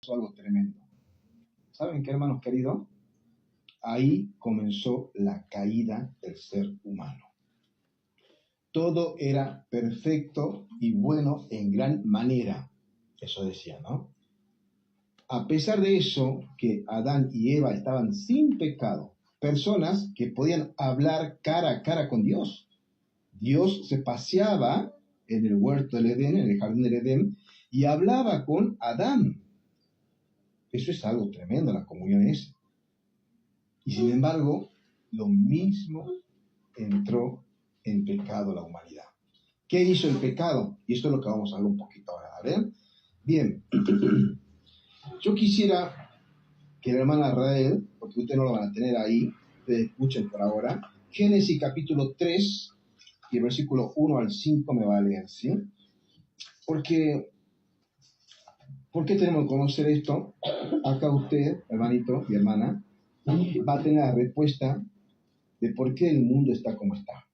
algo tremendo. ¿Saben qué, hermanos queridos? Ahí comenzó la caída del ser humano. Todo era perfecto y bueno en gran manera. Eso decía, ¿no? A pesar de eso, que Adán y Eva estaban sin pecado, personas que podían hablar cara a cara con Dios. Dios se paseaba en el huerto del Edén, en el jardín del Edén, y hablaba con Adán. Eso es algo tremendo, la comunión es. Y sin embargo, lo mismo entró en pecado la humanidad. ¿Qué hizo el pecado? Y esto es lo que vamos a hablar un poquito ahora, ¿vale? Bien, yo quisiera que la hermana Rael, porque ustedes no lo van a tener ahí, ustedes escuchen por ahora, Génesis capítulo 3 y el versículo 1 al 5 me va a leer, ¿sí? ¿Por qué tenemos que conocer esto? Acá usted, hermanito y hermana, va a tener la respuesta de por qué el mundo está como está.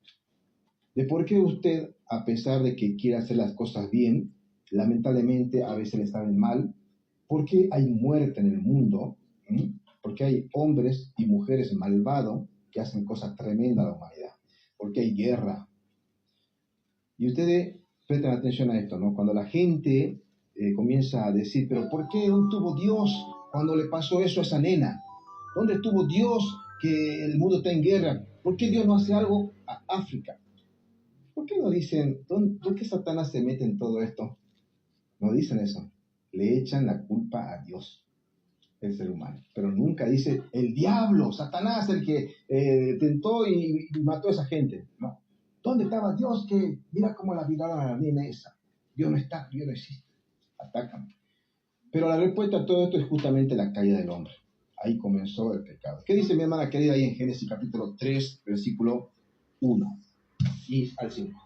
De por qué usted, a pesar de que quiere hacer las cosas bien, lamentablemente a veces le salen mal. ¿Por qué hay muerte en el mundo? ¿Por qué hay hombres y mujeres malvados que hacen cosas tremendas a la humanidad? ¿Por qué hay guerra? Y ustedes presten atención a esto, ¿no? Cuando la gente comienza a decir, pero ¿por qué no tuvo Dios cuando le pasó eso a esa nena? ¿Dónde estuvo Dios que el mundo está en guerra? ¿Por qué Dios no hace algo a África? ¿Por qué no dicen, por qué Satanás se mete en todo esto? No dicen eso. Le echan la culpa a Dios, el ser humano. Pero nunca dice, el diablo, Satanás, el que tentó y mató a esa gente. No. ¿Dónde estaba Dios que mira cómo la violaron a la nena esa? Dios no está, Dios no existe. Atacan. Pero la respuesta a todo esto es justamente la caída del hombre. Ahí comenzó el pecado. ¿Qué dice mi hermana querida ahí en Génesis capítulo 3, versículo 1 y al 5?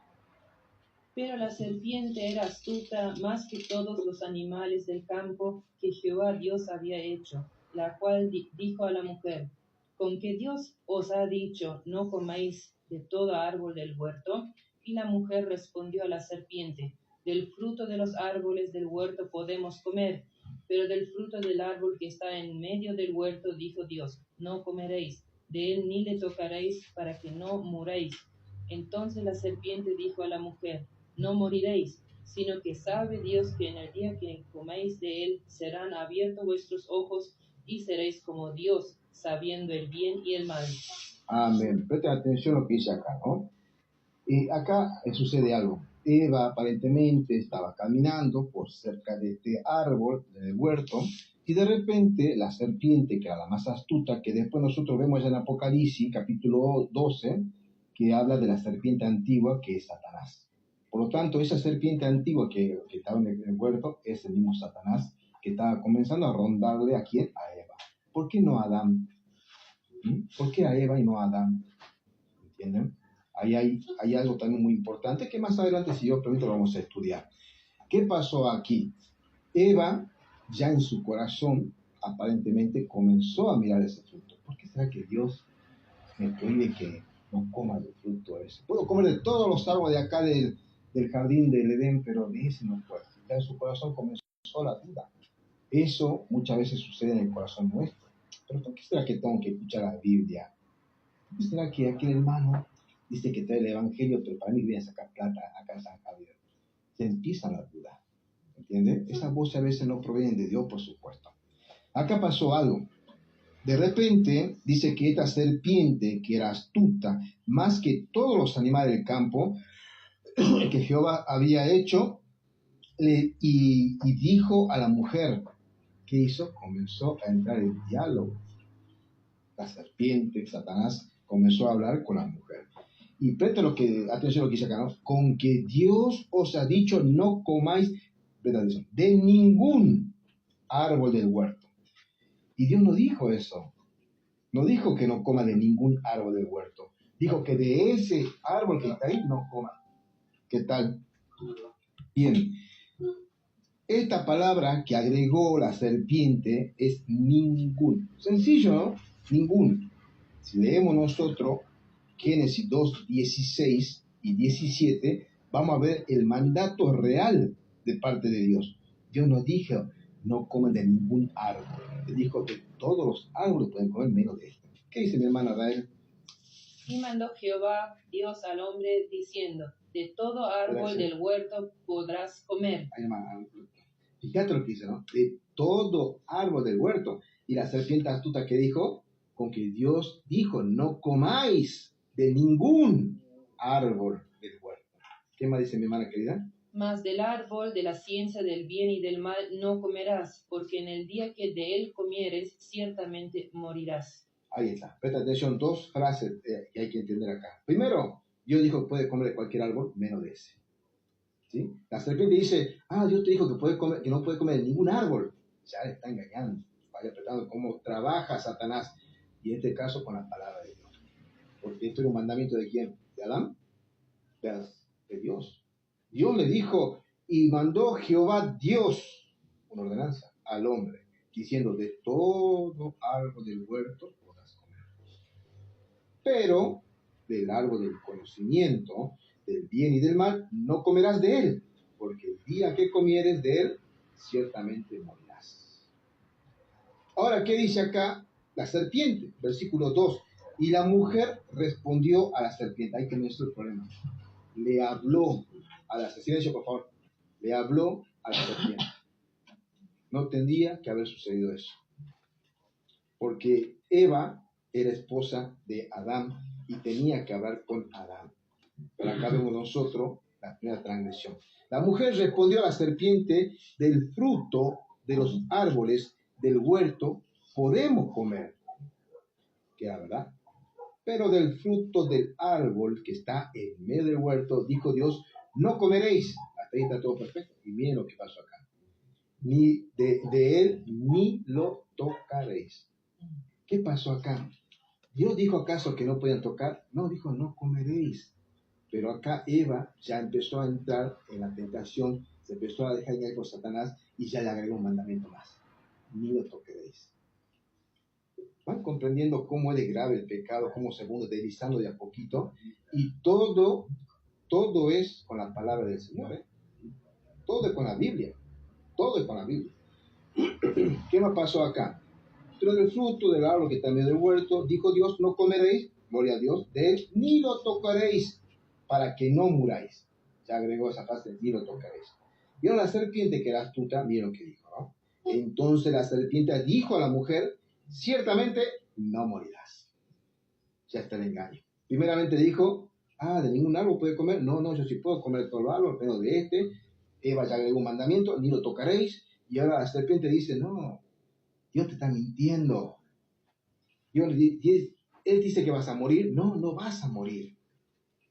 Pero la serpiente era astuta más que todos los animales del campo que Jehová Dios había hecho, la cual dijo a la mujer, ¿con qué Dios os ha dicho, no comáis de todo árbol del huerto? Y la mujer respondió a la serpiente, del fruto de los árboles del huerto podemos comer, pero del fruto del árbol que está en medio del huerto dijo Dios, no comeréis, de él ni le tocaréis para que no muráis. Entonces la serpiente dijo a la mujer, no moriréis, sino que sabe Dios que en el día que comáis de él serán abiertos vuestros ojos y seréis como Dios, sabiendo el bien y el mal. Amén. Presten atención a lo que dice acá, ¿no? Acá sucede algo. Eva aparentemente estaba caminando por cerca de este árbol del huerto y de repente la serpiente, que era la más astuta, que después nosotros vemos en Apocalipsis capítulo 12, que habla de la serpiente antigua que es Satanás. Por lo tanto, esa serpiente antigua que estaba en el huerto es el mismo Satanás que estaba comenzando a rondarle a quién, a Eva. ¿Por qué no a Adán? ¿Por qué a Eva y no a Adán? ¿Entienden? Ahí hay algo también muy importante que más adelante, si Dios permite, lo vamos a estudiar. ¿Qué pasó aquí? Eva, ya en su corazón, aparentemente comenzó a mirar ese fruto. ¿Por qué será que Dios me prohíbe que no coma del fruto ese? Puedo comer de todos los árboles de acá del jardín del Edén, pero de ese no puedo. Ya en su corazón comenzó la duda. Eso muchas veces sucede en el corazón nuestro. ¿Pero por qué será que tengo que escuchar la Biblia? ¿Por qué será que aquel hermano dice que trae el evangelio, pero para mí viene a sacar plata acá en San Javier? Se empiezan a dudar, ¿entiendes? Esas voces a veces no provienen de Dios, por supuesto. Acá pasó algo. De repente dice que esta serpiente, que era astuta, más que todos los animales del campo que Jehová había hecho, y dijo a la mujer, ¿qué hizo? Comenzó a entrar en diálogo. La serpiente, Satanás, comenzó a hablar con la mujer. Y presta atención a lo que dice acá, ¿no? Con que Dios os ha dicho no comáis, presta atención, de ningún árbol del huerto. Y Dios no dijo eso. No dijo que no coma de ningún árbol del huerto. Dijo que de ese árbol que está ahí no coma. ¿Qué tal? Bien. Esta palabra que agregó la serpiente es ningún. Sencillo, ¿no? Ningún. Si leemos nosotros Génesis 2, 16 y 17, vamos a ver el mandato real de parte de Dios. Dios nos dijo, no comen de ningún árbol. Le dijo, de todos los árboles pueden comer menos de este. ¿Qué dice mi hermana Rael? Y mandó Jehová Dios al hombre diciendo, de todo árbol Gracias. del huerto podrás comer. Ay, hermana, fíjate lo que dice, ¿no? De todo árbol del huerto. Y la serpiente astuta que dijo, con que Dios dijo, no comáis de ningún árbol del huerto. ¿Qué más dice mi hermana querida? Mas del árbol de la ciencia del bien y del mal no comerás, porque en el día que de él comieres, ciertamente morirás. Ahí está. Presta atención, dos frases que hay que entender acá. Primero, Dios dijo que puede comer de cualquier árbol, menos de ese. ¿Sí? La serpiente dice, Dios te dijo que, que no puede comer de ningún árbol. Ya le está engañando. Vaya apretando cómo trabaja Satanás. Y en este caso con la palabra de Dios. Porque esto era un mandamiento de quién? ¿De Adán? De Dios. Dios le dijo, y mandó Jehová Dios una ordenanza al hombre, diciendo, de todo árbol del huerto podrás comer. Pero del árbol del conocimiento, del bien y del mal, no comerás de él, porque el día que comieres de él, ciertamente morirás. Ahora, ¿qué dice acá la serpiente? Versículo 2. Y la mujer respondió a la serpiente. Ahí comenzó el problema. Le habló a la serpiente, por favor. Le habló a la serpiente. No tendría que haber sucedido eso. Porque Eva era esposa de Adán y tenía que hablar con Adán. Pero acá vemos nosotros la primera transgresión. La mujer respondió a la serpiente, del fruto de los árboles del huerto podemos comer. Que era verdad. Pero del fruto del árbol que está en medio del huerto, dijo Dios, no comeréis. Hasta ahí está todo perfecto. Y miren lo que pasó acá. Ni de él ni lo tocaréis. ¿Qué pasó acá? ¿Dios dijo acaso que no podían tocar? No, dijo no comeréis. Pero acá Eva ya empezó a entrar en la tentación, se empezó a dejar engañar por Satanás y ya le agregó un mandamiento más. Ni lo tocaréis. Van comprendiendo cómo es de grave el pecado, cómo se va deslizando de a poquito. Y todo es con la palabra del Señor. Todo es con la Biblia. Todo es con la Biblia. ¿Qué más pasó acá? Pero del fruto del árbol que está en medio del huerto, dijo Dios, no comeréis, gloria a Dios, de él, ni lo tocaréis, para que no muráis. Ya agregó esa frase, ni lo tocaréis. Vieron la serpiente que era astuta, miren lo que dijo, ¿no? Entonces la serpiente dijo a la mujer, ciertamente no morirás. Ya está el engaño. Primeramente dijo, de ningún árbol puede comer. No, yo sí puedo comer de todo el árbol, menos de este. Eva ya agregó un mandamiento, ni lo tocaréis. Y ahora la serpiente dice, no, Dios te está mintiendo. Él dice que vas a morir. No vas a morir.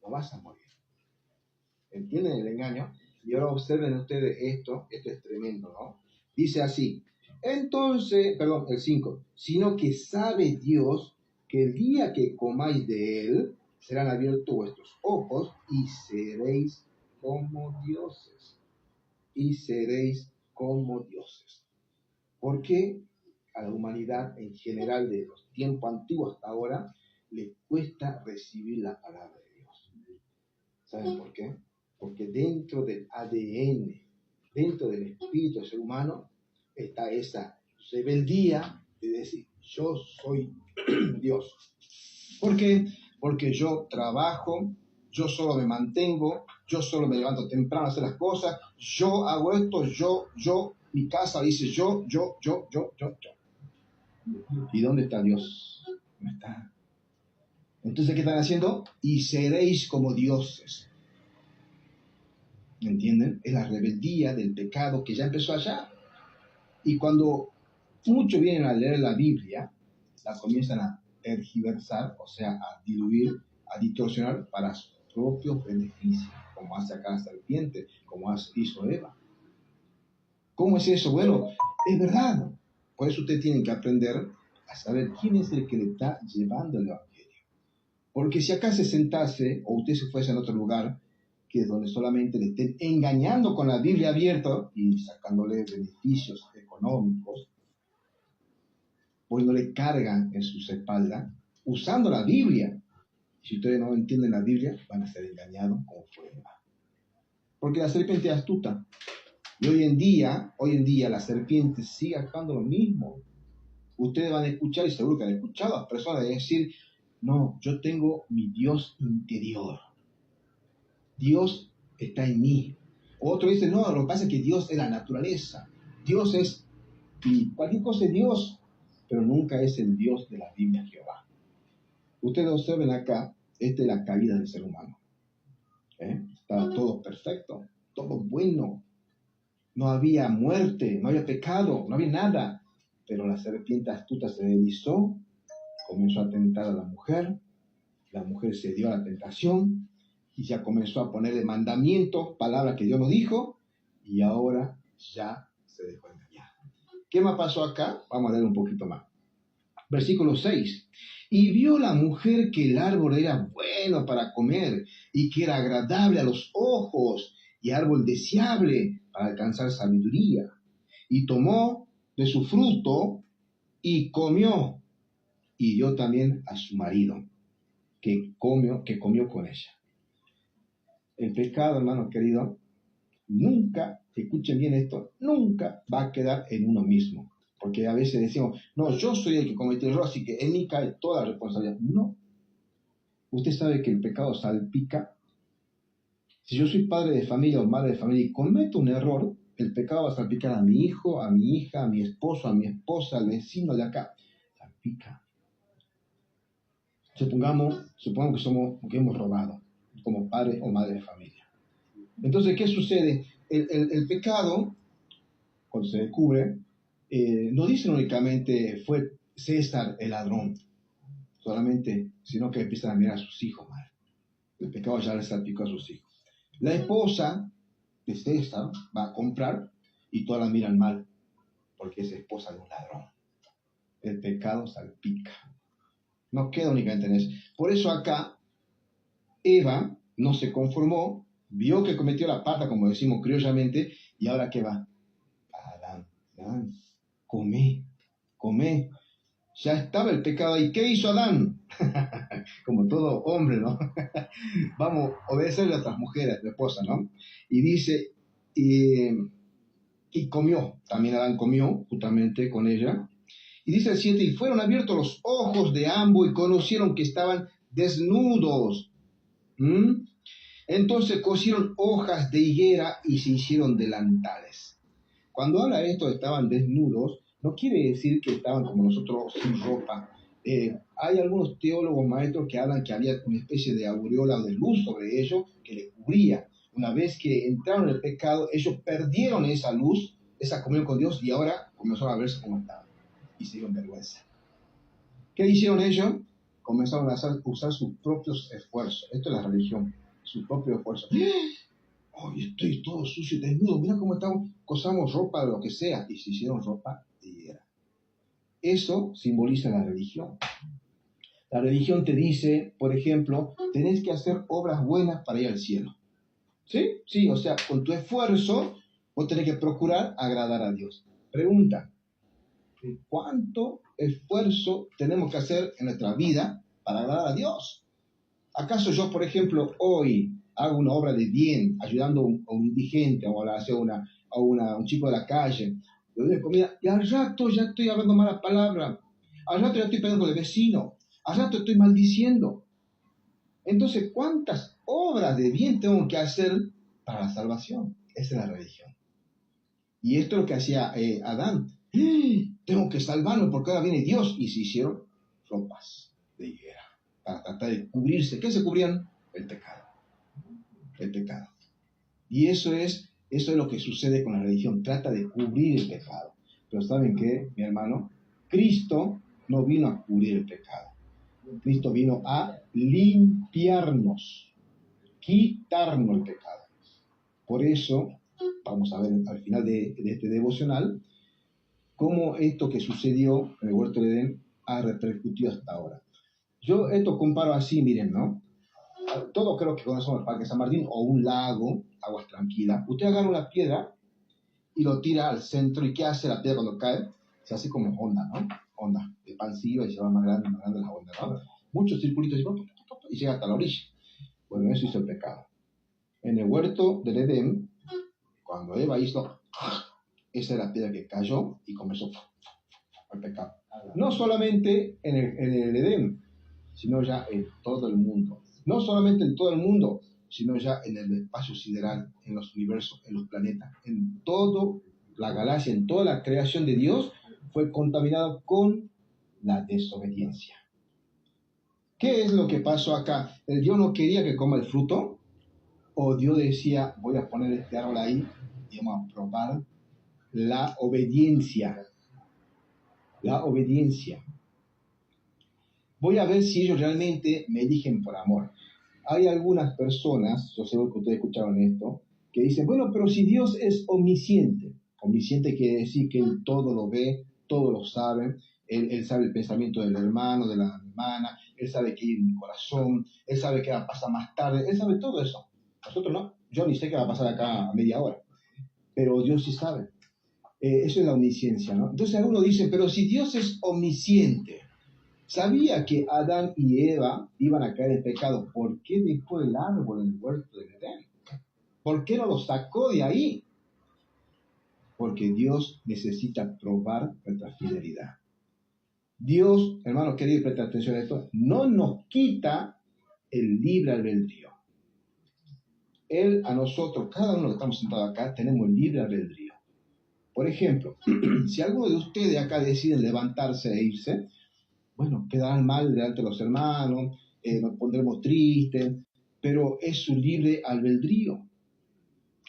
No vas a morir. ¿Entienden el engaño? Y ahora observen ustedes esto es tremendo, ¿no? Dice así, entonces, el 5, sino que sabe Dios que el día que comáis de él, serán abiertos vuestros ojos y seréis como dioses. Y seréis como dioses. ¿Por qué a la humanidad en general de los tiempos antiguos hasta ahora le cuesta recibir la palabra de Dios? ¿Saben por qué? Porque dentro del ADN, dentro del espíritu del ser humano, está esa rebeldía de decir, yo soy Dios. ¿Por qué? Porque yo trabajo, yo solo me mantengo, yo solo me levanto temprano a hacer las cosas, yo hago esto, yo, mi casa dice yo. ¿Y dónde está Dios? No está. Entonces, ¿qué están haciendo? Y seréis como dioses. ¿Me entienden? Es la rebeldía del pecado que ya empezó allá. Y cuando muchos vienen a leer la Biblia, la comienzan a tergiversar, o sea, a diluir, a distorsionar para sus propios beneficios, como hace acá la serpiente, como hizo Eva. ¿Cómo es eso? Bueno, es verdad. Por eso ustedes tienen que aprender a saber quién es el que le está llevando el Evangelio. Porque si acá se sentase, o usted se fuese a otro lugar, que es donde solamente le estén engañando con la Biblia abierta y sacándole beneficios económicos, poniéndole carga en sus espaldas, usando la Biblia. Si ustedes no entienden la Biblia, van a ser engañados como fue Eva. Porque la serpiente es astuta. Y hoy en día la serpiente sigue actuando lo mismo. Ustedes van a escuchar, y seguro que han escuchado a personas decir, no, yo tengo mi Dios interior. Dios está en mí. Otro dice, no, lo que pasa es que Dios es la naturaleza. Dios es, y cualquier cosa es Dios, pero nunca es el Dios de la Biblia Jehová. Ustedes observen acá, esta es la caída del ser humano. Estaba todo perfecto, todo bueno. No había muerte, no había pecado, no había nada. Pero la serpiente astuta se deslizó, comenzó a tentar a la mujer se dio a la tentación y ya comenzó a ponerle mandamientos, palabras que Dios nos dijo, y ahora ya se dejó engañar. ¿Qué más pasó acá? Vamos a leer un poquito más. Versículo 6. Y vio la mujer que el árbol era bueno para comer y que era agradable a los ojos y árbol deseable para alcanzar sabiduría. Y tomó de su fruto y comió y dio también a su marido que comió con ella. El pecado, hermano querido, nunca, escuchen bien esto, nunca va a quedar en uno mismo. Porque a veces decimos, no, yo soy el que cometió el error, así que en mí cae toda la responsabilidad. No. Usted sabe que el pecado salpica. Si yo soy padre de familia o madre de familia y cometo un error, el pecado va a salpicar a mi hijo, a mi hija, a mi esposo, a mi esposa, al vecino de acá. Salpica. Supongamos que hemos robado como padre o madre de familia. Entonces, ¿qué sucede? El pecado, cuando se descubre, no dicen únicamente fue César el ladrón, solamente, sino que empiezan a mirar a sus hijos mal. El pecado ya le salpicó a sus hijos. La esposa de César va a comprar y todas la miran mal, porque es esposa de un ladrón. El pecado salpica. No queda únicamente en eso. Por eso acá, Eva no se conformó, vio que cometió la pata, como decimos criollamente, y ahora ¿qué va? Adán, come. Ya estaba el pecado ahí. ¿Qué hizo Adán? Como todo hombre, ¿no? Vamos a obedecerle a otras mujeres, la esposa, ¿no? Y dice, y comió. También Adán comió, justamente con ella. Y dice el 7, y fueron abiertos los ojos de ambos y conocieron que estaban desnudos. Entonces cosieron hojas de higuera y se hicieron delantales. Cuando habla de esto, estaban desnudos, no quiere decir que estaban como nosotros sin ropa. Hay algunos teólogos maestros que hablan que había una especie de aureola de luz sobre ellos que les cubría. Una vez que entraron en el pecado, ellos perdieron esa luz, esa comunión con Dios, y ahora comenzaron a verse como estaban y se dieron vergüenza. ¿Qué hicieron ellos? Comenzaron a usar sus propios esfuerzos. Esto es la religión, su propio esfuerzo. Hoy estoy todo sucio y desnudo, mira cómo estamos, cosamos ropa de lo que sea, y se hicieron ropa de higuera. Eso simboliza la religión. La religión te dice, por ejemplo, tenés que hacer obras buenas para ir al cielo. ¿Sí? Sí, o sea, con tu esfuerzo vos tenés que procurar agradar a Dios. Pregunta, ¿cuánto esfuerzo tenemos que hacer en nuestra vida para agradar a Dios? ¿Acaso yo, por ejemplo, hoy hago una obra de bien, ayudando a un indigente o a un chico de la calle, le doy comida, y al rato ya estoy hablando malas palabras, al rato ya estoy peleando con el vecino, al rato estoy maldiciendo? Entonces, ¿cuántas obras de bien tengo que hacer para la salvación? Esa es la religión. Y esto es lo que hacía Adán. Tengo que salvarme porque ahora viene Dios. Y se hicieron ropas de higuera para tratar de cubrirse. ¿Qué se cubrían? El pecado. El pecado. Y eso es lo que sucede con la religión. Trata de cubrir el pecado. Pero ¿saben qué, mi hermano? Cristo no vino a cubrir el pecado. Cristo vino a limpiarnos, quitarnos el pecado. Por eso, vamos a ver al final de este devocional, cómo esto que sucedió en el huerto de Edén ha repercutido hasta ahora. Yo esto comparo así, miren, ¿no? Todos creo que conocemos el Parque San Martín o un lago, aguas tranquilas. Usted agarra una piedra y lo tira al centro, ¿y qué hace la piedra cuando cae? Se hace como onda, ¿no? Onda expansiva y se va más grande la onda, ¿no? Muchos circulitos y llega hasta la orilla. Bueno, eso hizo el pecado. En el huerto del Edén, cuando Eva hizo, Esa era la piedra que cayó y comenzó el pecado. No solamente en el Edén, sino ya en todo el mundo. No solamente en todo el mundo, sino ya en el espacio sideral, en los universos, en los planetas, en toda la galaxia, en toda la creación de Dios, fue contaminado con la desobediencia. ¿Qué es lo que pasó acá? ¿El Dios no quería que coma el fruto? ¿O Dios decía, voy a poner este árbol ahí y vamos a probar la obediencia? La obediencia. Voy a ver si ellos realmente me eligen por amor. Hay algunas personas, yo sé que ustedes escucharon esto, que dicen, bueno, pero si Dios es omnisciente, omnisciente quiere decir que Él todo lo ve, todo lo sabe, Él sabe el pensamiento del hermano, de la hermana, Él sabe qué hay en mi corazón, Él sabe qué va a pasar más tarde, Él sabe todo eso. Nosotros no, yo ni sé qué va a pasar acá a media hora, pero Dios sí sabe. Eso es la omnisciencia, ¿no? Entonces algunos dicen, pero si Dios es omnisciente, sabía que Adán y Eva iban a caer en pecado, ¿por qué dejó el árbol en el huerto del Edén? ¿Por qué no lo sacó de ahí? Porque Dios necesita probar nuestra fidelidad. Dios, hermanos queridos, presta atención a esto, no nos quita el libre albedrío. Él a nosotros, cada uno que estamos sentados acá, tenemos libre albedrío. Por ejemplo, si alguno de ustedes acá deciden levantarse e irse, bueno, quedarán mal delante de los hermanos, nos pondremos tristes, pero es su libre albedrío,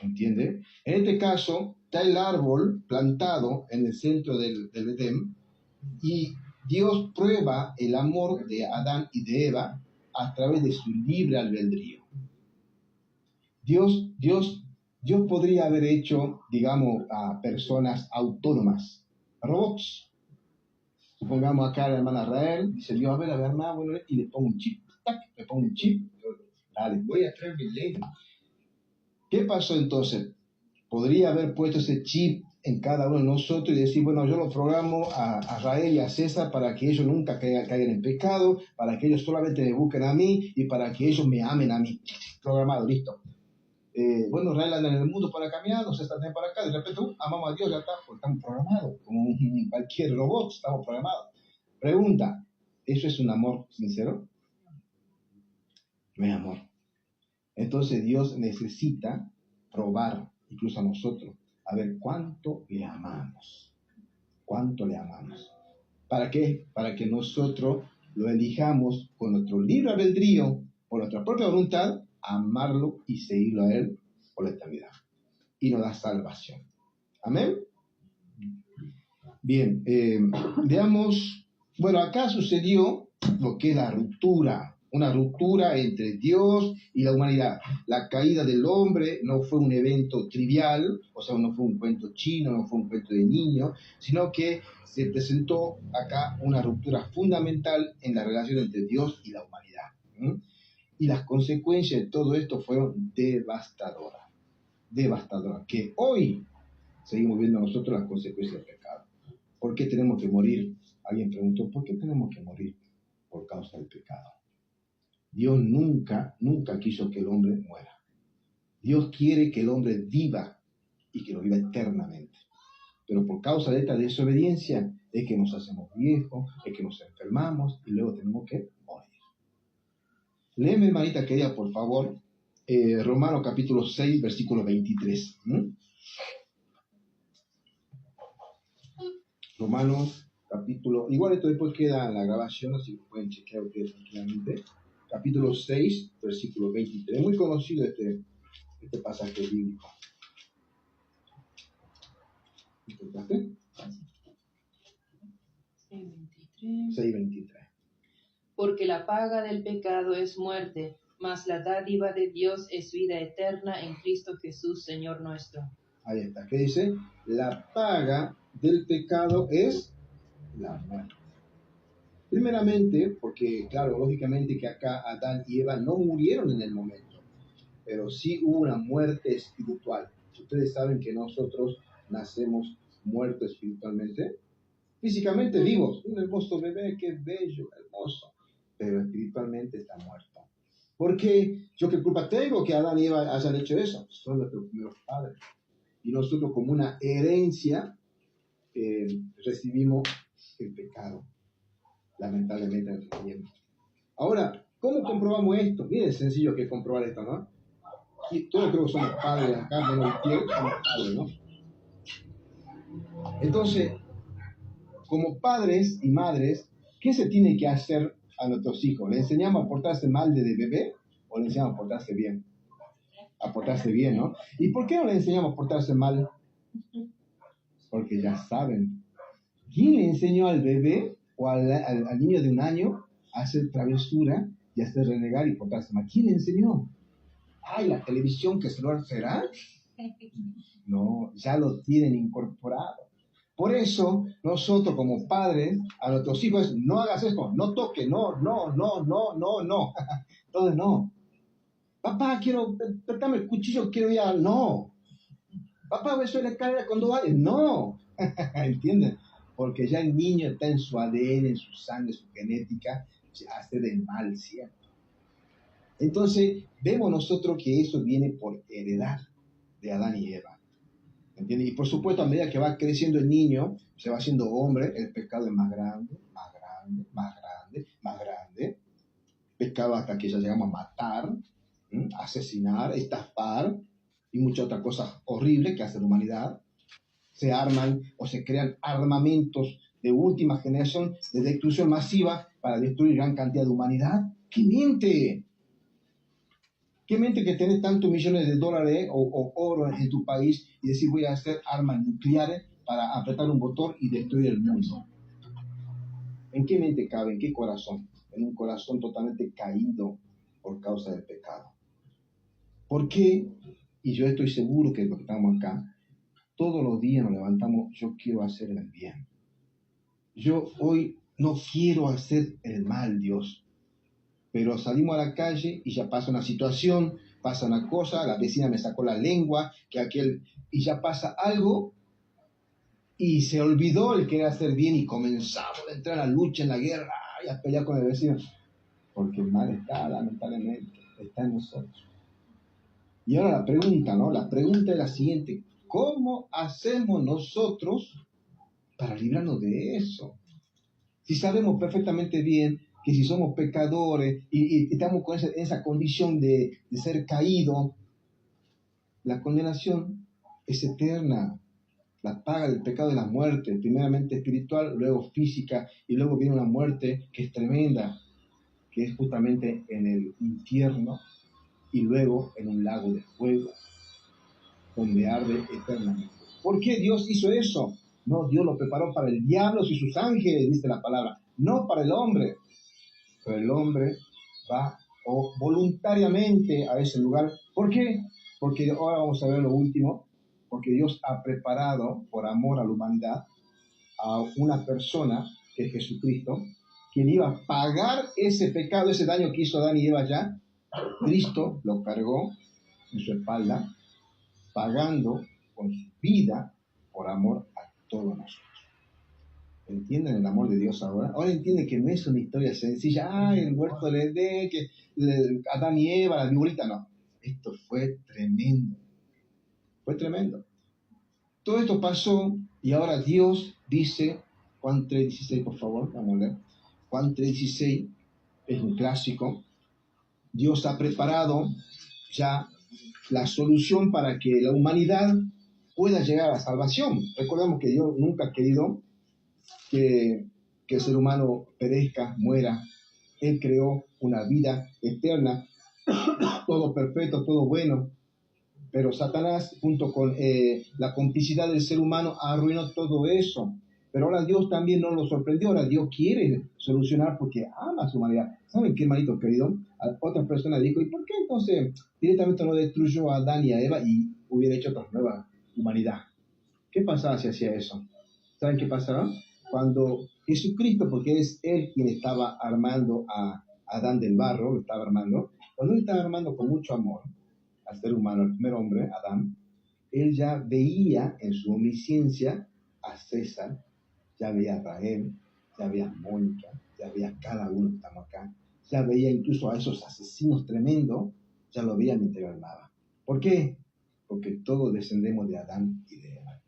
¿entiende? En este caso, está el árbol plantado en el centro del Edén y Dios prueba el amor de Adán y de Eva a través de su libre albedrío. Dios podría haber hecho, digamos, a personas autónomas, robots. Supongamos acá la hermana Rael, dice Dios, a ver, hermana, bueno, y le pongo un chip. ¡Tac! Le pongo un chip. Dale, voy a traer mi ley. ¿Qué pasó entonces? Podría haber puesto ese chip en cada uno de nosotros y decir, bueno, yo lo programo a Rael y a César para que ellos nunca caigan en pecado, para que ellos solamente me busquen a mí y para que ellos me amen a mí. Programado, listo. Bueno, Rael anda en el mundo para caminar, César también para acá, de repente, amamos a Dios, ya está, porque estamos programados, como cualquier robot, estamos programados. Pregunta, ¿eso es un amor sincero? No es amor. Entonces Dios necesita probar, incluso a nosotros, a ver cuánto le amamos. ¿Cuánto le amamos? ¿Para qué? Para que nosotros lo elijamos con nuestro libre albedrío, por nuestra propia voluntad, amarlo y seguirlo a Él por la eternidad. Y nos da salvación. Amén. Bien, veamos, bueno, acá sucedió lo que es la ruptura, una ruptura entre Dios y la humanidad. La caída del hombre no fue un evento trivial, o sea, no fue un cuento chino, no fue un cuento de niño, sino que se presentó acá una ruptura fundamental en la relación entre Dios y la humanidad. ¿Mm? Y las consecuencias de todo esto fueron devastadoras, devastadoras, que hoy seguimos viendo nosotros las consecuencias del pecado. ¿Por qué tenemos que morir? Alguien preguntó, ¿por qué tenemos que morir? Por causa del pecado. Dios nunca quiso que el hombre muera. Dios quiere que el hombre viva y que lo viva eternamente. Pero por causa de esta desobediencia es que nos hacemos viejos, es que nos enfermamos y luego tenemos que morir. Léeme, hermanita querida, por favor, Romanos capítulo 6, versículo 23. Romanos capítulo, igual esto después queda en la grabación, así que pueden chequear ustedes tranquilamente. Capítulo 6, versículo 23. Es muy conocido este pasaje bíblico. ¿Encontraste? 6:23. Porque la paga del pecado es muerte, mas la dádiva de Dios es vida eterna en Cristo Jesús, Señor nuestro. Ahí está. ¿Qué dice? La paga del pecado es la muerte. Primeramente, porque, claro, lógicamente que acá Adán y Eva no murieron en el momento, pero sí hubo una muerte espiritual. Ustedes saben que nosotros nacemos muertos espiritualmente, físicamente vivos, un hermoso bebé, qué bello, hermoso, pero espiritualmente está muerto. ¿Por qué? ¿Yo qué culpa tengo que Adán y Eva hayan hecho eso? Son nuestros primeros padres. Y nosotros como una herencia recibimos el pecado, lamentablemente en el tiempo. Ahora, ¿cómo comprobamos esto? Miren, es sencillo que comprobar esto, ¿no? Y todos creo que somos padres acá, menos Itiel, somos padres, ¿no? Entonces, como padres y madres, ¿qué se tiene que hacer a nuestros hijos? ¿Le enseñamos a portarse mal desde bebé o le enseñamos a portarse bien? A portarse bien, ¿no? ¿Y por qué no le enseñamos a portarse mal? Porque ya saben. ¿Quién le enseñó al bebé o al niño de 1 año a hacer travesura y a hacer renegar y portarse mal? ¿Quién le enseñó? Ay, la televisión que se lo será. No, ya lo tienen incorporado. Por eso, nosotros como padres, a nuestros hijos, no hagas esto, no toque, no, no, no, no, no, no. Entonces, no. Papá, dame el cuchillo, quiero ir a... No. Papá, eso le cae cuando vale. No. ¿Entienden? Porque ya el niño está en su ADN, en su sangre, en su genética, se hace del mal siempre. Entonces, vemos nosotros que eso viene por heredad de Adán y Eva. ¿Entiendes? Y por supuesto, a medida que va creciendo el niño, se va haciendo hombre, el pecado es más grande, más grande, más grande, más grande. Pecado hasta que ya llegamos a matar, asesinar, estafar y muchas otras cosas horribles que hace la humanidad. Se arman o se crean armamentos de última generación de destrucción masiva para destruir gran cantidad de humanidad. ¡Qué mente! ¿Qué mente que tenés tantos millones de dólares o oro en tu país y decir voy a hacer armas nucleares para apretar un botón y destruir el mundo? ¿En qué mente cabe? ¿En qué corazón? En un corazón totalmente caído por causa del pecado. ¿Por qué? Y yo estoy seguro que los que estamos acá, todos los días nos levantamos, yo quiero hacer el bien. Yo hoy no quiero hacer el mal, Dios. Pero salimos a la calle y ya pasa una situación, pasa una cosa, la vecina me sacó la lengua, y ya pasa algo, y se olvidó el querer hacer bien y comenzamos a entrar a la lucha, en la guerra, y a pelear con el vecino. Porque el mal está, lamentablemente, está en nosotros. Y ahora la pregunta, ¿no? La pregunta es la siguiente: ¿cómo hacemos nosotros para librarnos de eso? Si sabemos perfectamente bien que si somos pecadores y estamos con esa condición de ser caído, la condenación es eterna. La paga del pecado es la muerte, primeramente espiritual, luego física, y luego viene una muerte que es tremenda, que es justamente en el infierno y luego en un lago de fuego, donde arde eternamente. ¿Por qué Dios hizo eso? No, Dios lo preparó para el diablo y sus ángeles, dice la palabra, no para el hombre. Pero el hombre va voluntariamente a ese lugar. ¿Por qué? Porque ahora vamos a ver lo último, porque Dios ha preparado, por amor a la humanidad, a una persona, que es Jesucristo, quien iba a pagar ese pecado, ese daño que hizo Adán y Eva ya. Cristo lo cargó en su espalda, pagando con su vida por amor a todos nosotros. ¿Entienden el amor de Dios ahora? Ahora entienden que no es una historia sencilla. El huerto de Edén, que Adán y Eva, la viborita. No, esto fue tremendo. Fue tremendo. Todo esto pasó y ahora Dios dice, Juan 3:16, por favor, vamos a leer. Juan 3:16 es un clásico. Dios ha preparado ya la solución para que la humanidad pueda llegar a la salvación. Recordemos que Dios nunca ha querido que el ser humano perezca, muera. Él creó una vida eterna, todo perfecto, todo bueno. Pero Satanás, junto con la complicidad del ser humano, arruinó todo eso. Pero ahora Dios también no lo sorprendió. Ahora Dios quiere solucionar porque ama a su humanidad. ¿Saben qué, hermanito querido? Otra persona dijo, ¿y por qué entonces directamente no destruyó a Adán y a Eva y hubiera hecho otra nueva humanidad? ¿Qué pasaba si hacía eso? ¿Saben qué pasaba? Cuando Jesucristo, porque es Él quien estaba armando a Adán del barro, lo estaba armando, cuando Él estaba armando con mucho amor al ser humano, al primer hombre, Adán, Él ya veía en su omnisciencia a César, ya veía a Rael, ya veía a Mónica, ya veía a cada uno que estamos acá, ya veía incluso a esos asesinos tremendos, ya lo veía mientras él hablaba. ¿Por qué? porque todos descendemos de Adán y de Eva.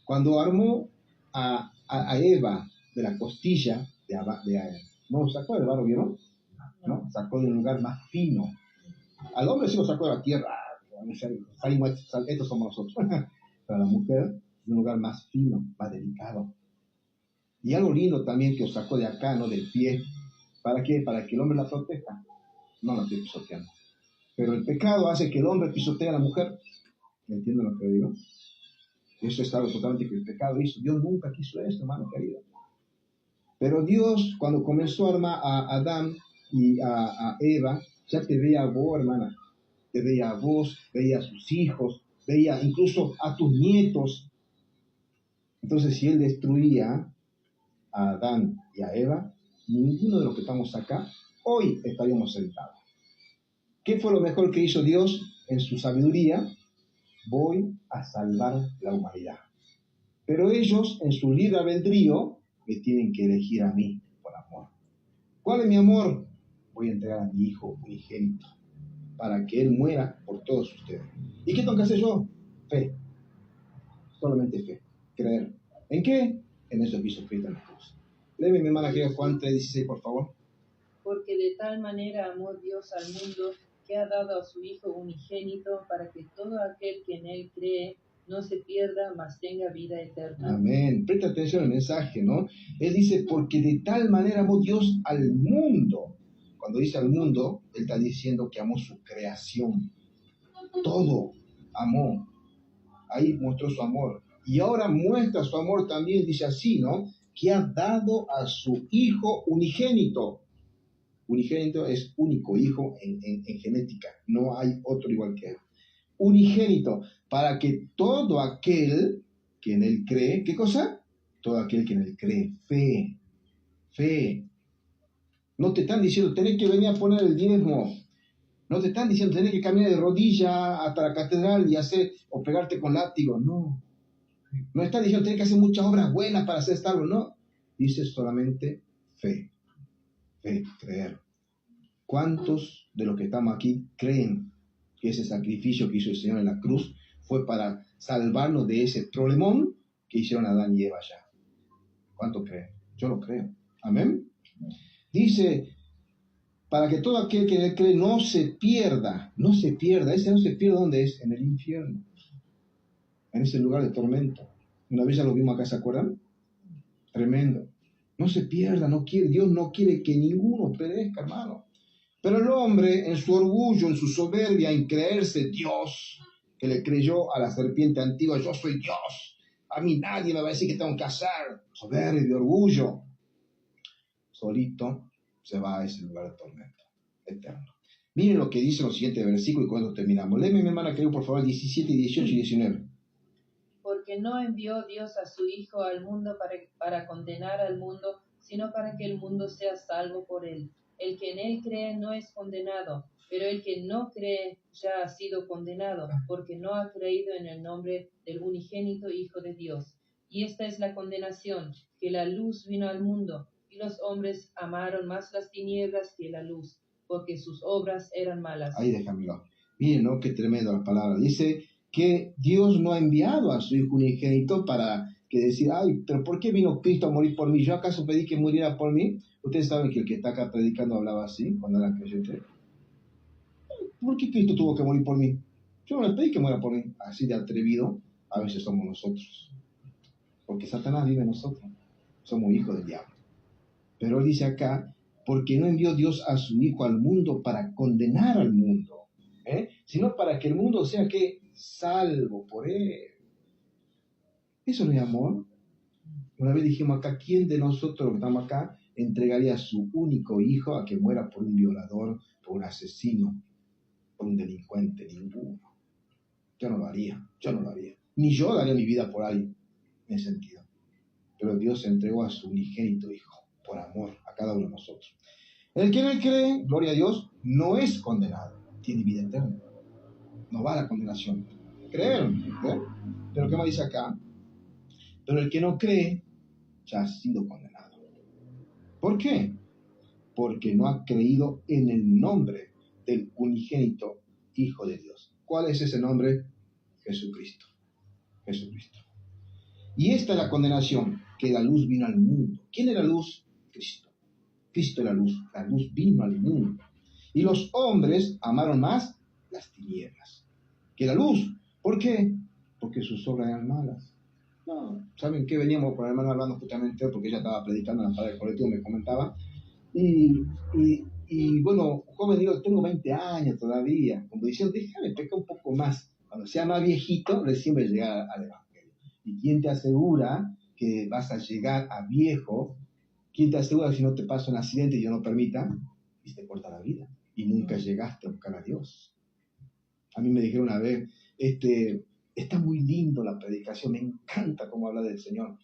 Cuando armó a Eva de la costilla no sacó del barro, ¿vieron? ¿No? Sacó de un lugar más fino. Al hombre sí lo sacó de la tierra, estos somos nosotros. Pero a la mujer de un lugar más fino, más delicado. Y algo lindo también que os sacó de acá, ¿no? Del pie. ¿Para qué? Para que el hombre la proteja. No la estoy pisoteando. Pero el pecado hace que el hombre pisotee a la mujer. ¿Entienden lo que digo? Eso es algo totalmente que el pecado hizo. Dios nunca quiso esto, hermano querido. Pero Dios, cuando comenzó a armar a Adán y a Eva, ya te veía a vos, hermana. Te veía a vos, veía a sus hijos, veía incluso a tus nietos. Entonces, si Él destruía a Adán y a Eva, ninguno de los que estamos acá, hoy estaríamos sentados. ¿Qué fue lo mejor que hizo Dios en su sabiduría? Voy a salvar la humanidad. Pero ellos, en su libre albedrío, me tienen que elegir a mí por amor. ¿Cuál es mi amor? Voy a entregar a mi hijo unigénito para que él muera por todos ustedes. ¿Y qué tengo que hacer yo? Fe. Solamente fe. Creer. ¿En qué? En eso que hizo Cristo en la cruz. Léeme, mi hermana, que Juan 3:16, por favor. Porque de tal manera amó Dios al mundo que ha dado a su Hijo unigénito para que todo aquel que en Él cree no se pierda, mas tenga vida eterna. Amén. Presta atención al mensaje, ¿no? Él dice, porque de tal manera amó Dios al mundo. Cuando dice al mundo, Él está diciendo que amó su creación. Todo amó. Ahí mostró su amor. Y ahora muestra su amor también, dice así, ¿no? Que ha dado a su Hijo unigénito. Unigénito es único, hijo en genética. No hay otro igual que él. Unigénito, para que todo aquel que en él cree, ¿qué cosa? Todo aquel que en él cree, fe. No te están diciendo, tenés que venir a poner el diezmo. No te están diciendo, tenés que caminar de rodilla hasta la catedral y hacer, o pegarte con látigo. No. No están diciendo, tenés que hacer muchas obras buenas para ser salvo. No. Dice solamente fe, creer. ¿Cuántos de los que estamos aquí creen que ese sacrificio que hizo el Señor en la cruz fue para salvarnos de ese problemón que hicieron Adán y Eva ya? ¿Cuántos creen? Yo lo creo. Amén. Dice, para que todo aquel que cree no se pierda. Ese no se pierde, ¿dónde es? En el infierno. En ese lugar de tormento. Una vez ya lo vimos acá, ¿se acuerdan? Tremendo. No se pierda, Dios no quiere que ninguno perezca, hermano. Pero el hombre, en su orgullo, en su soberbia, en creerse Dios, que le creyó a la serpiente antigua, yo soy Dios, a mí nadie me va a decir que tengo que hacer, soberbia, orgullo, solito se va a ese lugar de tormento eterno. Miren lo que dice en los siguientes versículos y cuando terminamos. Léeme, mi hermana, creo, por favor, 17, 18 y 19. Porque no envió Dios a su Hijo al mundo para condenar al mundo, sino para que el mundo sea salvo por él. El que en él cree no es condenado, pero el que no cree ya ha sido condenado, porque no ha creído en el nombre del unigénito Hijo de Dios. Y esta es la condenación, que la luz vino al mundo, y los hombres amaron más las tinieblas que la luz, porque sus obras eran malas. Ahí déjamelo. Miren, ¿no? Qué tremendo la palabra. Dice que Dios no ha enviado a su Hijo unigénito para que decir, ay, pero ¿por qué vino Cristo a morir por mí? ¿Yo acaso pedí que muriera por mí? Ustedes saben que el que está acá predicando hablaba así cuando era creyente. ¿Por qué Cristo tuvo que morir por mí? Yo no le pedí que muera por mí. Así de atrevido a veces somos nosotros. Porque Satanás vive en nosotros. Somos hijos del diablo. Pero él dice acá, porque no envió Dios a su Hijo al mundo para condenar al mundo, sino para que el mundo sea que salvo por él. ¿Eso no es amor? Una vez dijimos acá, ¿quién de nosotros los que estamos acá entregaría a su único hijo a que muera por un violador, por un asesino, por un delincuente? Ninguno. Yo no lo haría. Ni yo daría mi vida por alguien en ese sentido. Pero Dios entregó a su unigénito hijo por amor a cada uno de nosotros. El que no cree, gloria a Dios, no es condenado, tiene vida eterna. No va a la condenación. Creer, Pero ¿qué me dice acá? Pero el que no cree ya ha sido condenado. ¿Por qué? Porque no ha creído en el nombre del unigénito Hijo de Dios. ¿Cuál es ese nombre? Jesucristo. Jesucristo. Y esta es la condenación, que la luz vino al mundo. ¿Quién es la luz? Cristo. Cristo es la luz vino al mundo. Y los hombres amaron más las tinieblas que la luz. ¿Por qué? Porque sus obras eran malas. No, ¿saben qué? Veníamos con la hermana hablando justamente porque ella estaba predicando en la sala del colectivo, me comentaba. Y bueno, joven, digo, tengo 20 años todavía. Como diciendo, déjame pecar un poco más. Cuando sea más viejito, recién voy a llegar al Evangelio. ¿Y quién te asegura que vas a llegar a viejo? ¿Quién te asegura que si no te pasa un accidente y Dios no permita, y te corta la vida? Y nunca llegaste a buscar a Dios. A mí me dijeron una vez, está muy lindo la predicación, me encanta cómo habla del Señor,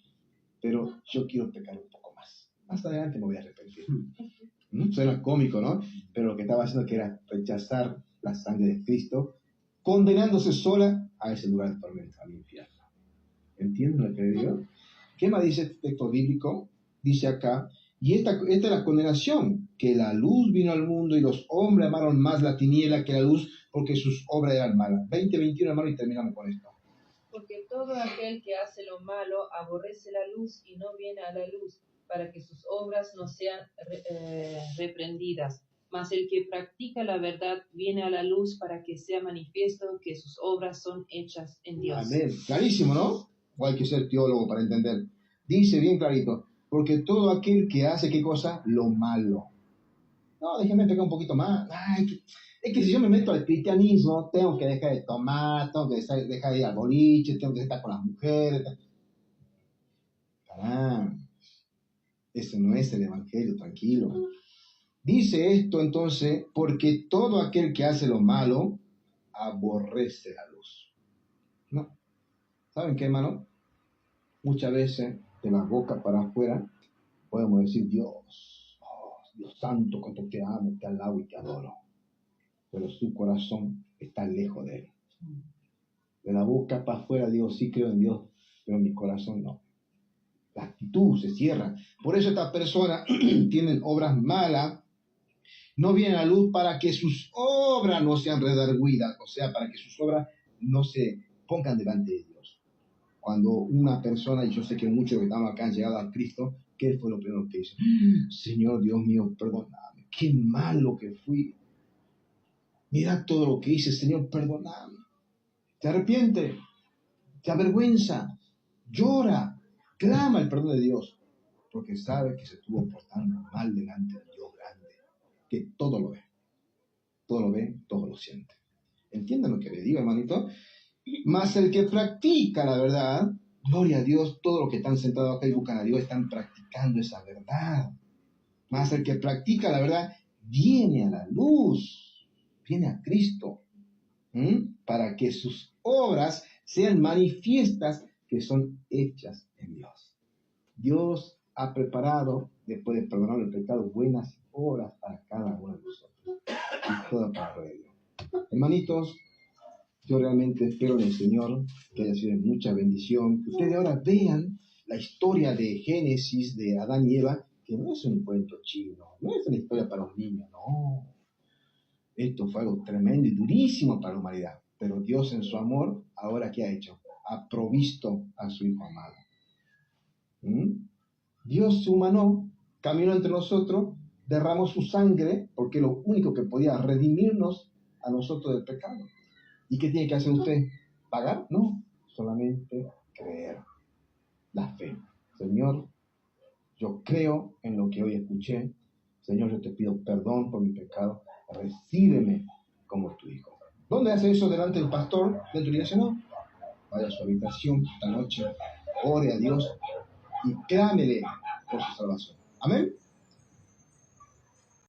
pero yo quiero pecar un poco más. Más adelante me voy a arrepentir. Suena cómico, ¿no? Pero lo que estaba haciendo que era rechazar la sangre de Cristo, condenándose sola a ese lugar de tormenta, al infierno. ¿Entienden lo que digo? ¿Qué más dice este texto bíblico? Dice acá, y esta es la condenación, que la luz vino al mundo y los hombres amaron más la tiniebla que la luz porque sus obras eran malas. 20:21, hermano, y terminamos con esto. Porque todo aquel que hace lo malo aborrece la luz y no viene a la luz, para que sus obras no sean reprendidas. Mas el que practica la verdad viene a la luz para que sea manifiesto que sus obras son hechas en Dios. Amén. Clarísimo, ¿no? O hay que ser teólogo para entender. Dice bien clarito, porque todo aquel que hace, ¿qué cosa? Lo malo. No, déjame pegar un poquito más. Ay, es que si yo me meto al cristianismo, tengo que dejar de tomar, tengo que dejar de ir al boliche, tengo que estar con las mujeres. Caramba, eso no es el evangelio, tranquilo. Dice esto entonces, porque todo aquel que hace lo malo, aborrece la luz. ¿No? ¿Saben qué, hermano? Muchas veces, de la boca para afuera, podemos decir, Dios, oh, Dios santo, cuánto te amo, te alabo y te adoro. Pero su corazón está lejos de él. De la boca para afuera digo, sí creo en Dios, pero mi corazón no. La actitud se cierra. Por eso estas personas tienen obras malas, no vienen a la luz para que sus obras no sean redarguidas, o sea, para que sus obras no se pongan delante de Dios. Cuando una persona, y yo sé que muchos que estamos acá han llegado a Cristo, ¿qué fue lo primero que hizo? Señor Dios mío, perdóname, qué malo que fui. Mira todo lo que hice, Señor, perdóname. Se arrepiente, se avergüenza, llora, clama el perdón de Dios, porque sabe que se estuvo portando mal delante del Dios grande, que todo lo ve, todo lo siente. ¿Entienden lo que le digo, hermanito? Mas el que practica la verdad, gloria a Dios, todos los que están sentados acá y buscan a Dios están practicando esa verdad. Mas el que practica la verdad viene a la luz, viene a Cristo, para que sus obras sean manifiestas que son hechas en Dios. Dios ha preparado, después de perdonar el pecado, buenas obras para cada uno de nosotros. Y toda para la Dios. Hermanitos, yo realmente espero en el Señor que haya sido de mucha bendición. Que ustedes ahora vean la historia de Génesis, de Adán y Eva, que no es un cuento chino, no es una historia para un niño, no. Esto fue algo tremendo y durísimo para la humanidad. Pero Dios en su amor, ahora ¿qué ha hecho? Ha provisto a su Hijo amado. Dios se humanó, caminó entre nosotros, derramó su sangre, porque es lo único que podía redimirnos a nosotros del pecado. ¿Y qué tiene que hacer usted? ¿Pagar? No, solamente creer. La fe. Señor, yo creo en lo que hoy escuché. Señor, yo te pido perdón por mi pecado. Recíbeme como tu hijo. ¿Dónde hace eso delante del pastor? ¿Dentro de la iglesia? No. Vaya a su habitación esta noche, ore a Dios y clámele por su salvación. Amén.